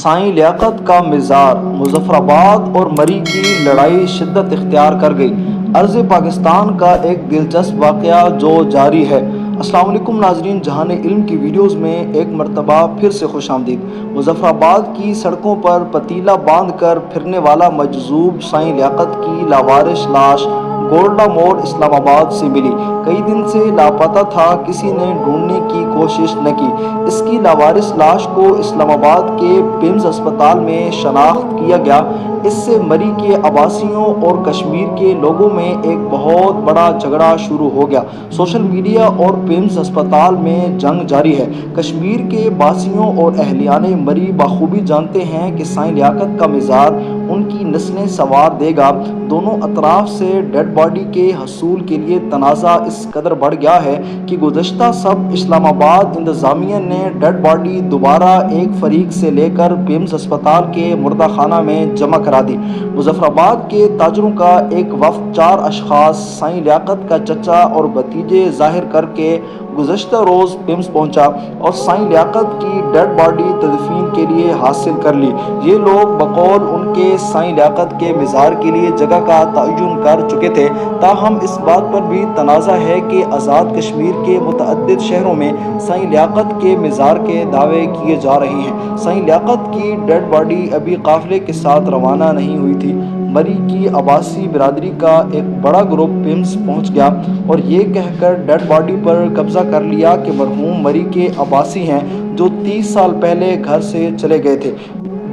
سائیں لیاقت کا مزار مظفر آباد اور مری کی لڑائی شدت اختیار کر گئی۔ ارض پاکستان کا ایک دلچسپ واقعہ جو جاری ہے۔ السلام علیکم ناظرین، جہان علم کی ویڈیوز میں ایک مرتبہ پھر سے خوش آمدید۔ مظفر آباد کی سڑکوں پر پتیلا باندھ کر پھرنے والا مجذوب سائیں لیاقت کی لاوارث لاش گولڈا موڑ اسلام آباد سے ملی۔ کئی دن سے لاپتہ تھا، کسی نے ڈھونڈنے کی کوشش نہ کی۔ اس کی لاوارث لاش کو اسلام آباد کے پیمز اسپتال میں شناخت کیا گیا۔ اس سے مری کے آباسیوں اور کشمیر کے لوگوں میں ایک بہت بڑا جھگڑا شروع ہو گیا۔ سوشل میڈیا اور پیمز اسپتال میں جنگ جاری ہے۔ کشمیر کے باسیوں اور اہلیان مری بخوبی جانتے ہیں کہ سائیں لیاقت کا مزار ان کی نسلیں سنوار دے گا۔ دونوں اطراف سے ڈیڈ باڈی کے حصول کے لیے تنازع اس قدر بڑھ گیا ہے کہ گزشتہ سب اسلام آباد انتظامیہ نے ڈیڈ باڈی دوبارہ ایک فریق سے لے کر پیمز اسپتال کے مردہ خانہ میں جمع کرا دی۔ مظفر آباد کے تاجروں کا ایک وفد 4 اشخاص سائیں لیاقت کا چچا اور بھتیجے ظاہر کر کے گزشتہ روز پیمز پہنچا اور سائیں لیاقت کی ڈیڈ باڈی تدفین کے لیے حاصل کر لی۔ یہ لوگ بقول ان کے سائیں لیاقت کے مزار کے لیے جگہ کا تعین کر چکے تھے، تاہم اس بات پر بھی تنازع ہے کہ آزاد کشمیر کے متعدد شہروں میں سائیں لیاقت کے مزار کے دعوے کیے جا رہے ہیں۔ سائیں لیاقت کی ڈیڈ باڈی ابھی قافلے کے ساتھ روانہ نہیں ہوئی تھی۔ مری کی عباسی برادری کا ایک بڑا گروپ پیمز پہنچ گیا اور یہ کہہ کر ڈیڈ باڈی پر قبضہ کر لیا کہ مرحوم مری کے عباسی ہیں جو 30 سال پہلے گھر سے چلے گئے تھے۔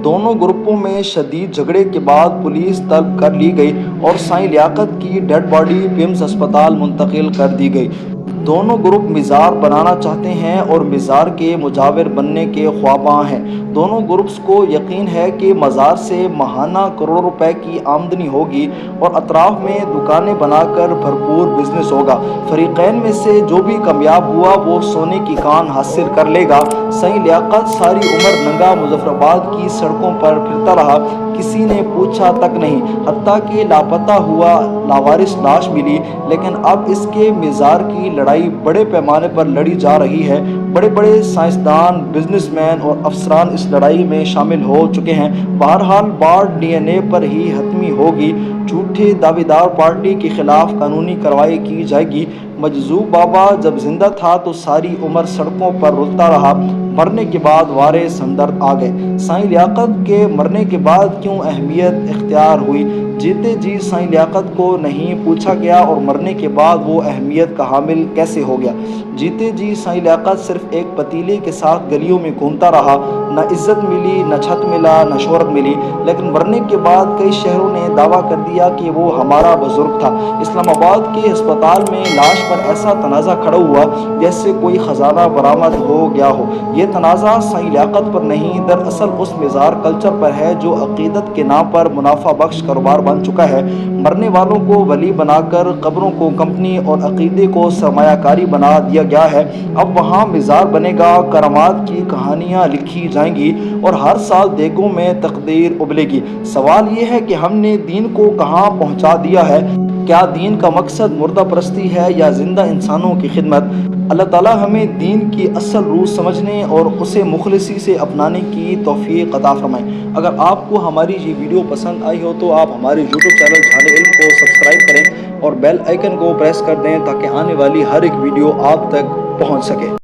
دونوں گروپوں میں شدید جھگڑے کے بعد پولیس طلب کر لی گئی اور سائیں لیاقت کی ڈیڈ باڈی پیمز اسپتال منتقل کر دی گئی۔ دونوں گروپ مزار بنانا چاہتے ہیں اور مزار کے مجاور بننے کے خواہاں ہیں۔ دونوں گروپس کو یقین ہے کہ مزار سے ماہانہ کروڑوں روپے کی آمدنی ہوگی اور اطراف میں دکانیں بنا کر بھرپور بزنس ہوگا۔ فریقین میں سے جو بھی کامیاب ہوا وہ سونے کی کان حاصل کر لے گا۔ سائیں لیاقت ساری عمر ننگا مظفر آباد کی سڑکوں پر پھرتا رہا، کسی نے پوچھا تک نہیں، حتیٰ کہ لاپتہ ہوا لاوارث لاش ملی، لیکن اب اس کے مزار کی لڑائی بڑے پیمانے پر لڑی جا رہی ہے۔ بڑے بڑے سائنسدان، بزنس مین اور افسران اس لڑائی میں شامل ہو چکے ہیں۔ بہرحال بات ڈی این اے پر ہی حتمی ہوگی۔ جھوٹے دعوے دار پارٹی کے خلاف قانونی کارروائی کی جائے گی۔ مجذوب بابا جب زندہ تھا تو ساری عمر سڑکوں پر رلتا رہا، مرنے کے بعد وارث ہمدرد آ گئے۔ سائیں لیاقت کے مرنے کے بعد کیوں اہمیت اختیار ہوئی؟ جیتے جی سائیں لیاقت کو نہیں پوچھا گیا اور مرنے کے بعد وہ اہمیت کا حامل کیسے ہو گیا؟ جیتے جی سائیں لیاقت صرف ایک پتیلے کے ساتھ گلیوں میں گھومتا رہا، نہ عزت ملی، نہ چھت ملا، نہ شہرت ملی، لیکن مرنے کے بعد کئی شہروں نے دعویٰ کر دیا کہ وہ ہمارا بزرگ تھا۔ اسلام آباد کے ہسپتال میں لاش پر ایسا تنازع کھڑا ہوا جیسے کوئی خزانہ برآمد ہو گیا ہو۔ یہ تنازع سائیں لیاقت پر نہیں، دراصل اس مزار کلچر پر ہے جو عقیدت کے نام پر منافع بخش کاروبار بن چکا ہے۔ مرنے والوں کو ولی بنا کر قبروں کو کمپنی اور عقیدے کو سرمایہ کاری بنا دیا گیا ہے۔ اب وہاں مزار بنے گا، کرامات کی کہانیاں لکھی جائیں گی اور ہر سال دیگوں میں تقدیر ابلے گی۔ سوال یہ ہے کہ ہم نے دین کو کہاں پہنچا دیا ہے؟ کیا دین کا مقصد مردہ پرستی ہے یا زندہ انسانوں کی خدمت؟ اللہ تعالیٰ ہمیں دین کی اصل روح سمجھنے اور اسے مخلصی سے اپنانے کی توفیق عطا فرمائے۔ اگر آپ کو ہماری یہ ویڈیو پسند آئی ہو تو آپ ہمارے یوٹیوب چینل جہان علم کو سبسکرائب کریں اور بیل آئیکن کو پریس کر دیں تاکہ آنے والی ہر ایک ویڈیو آپ تک پہنچ سکے۔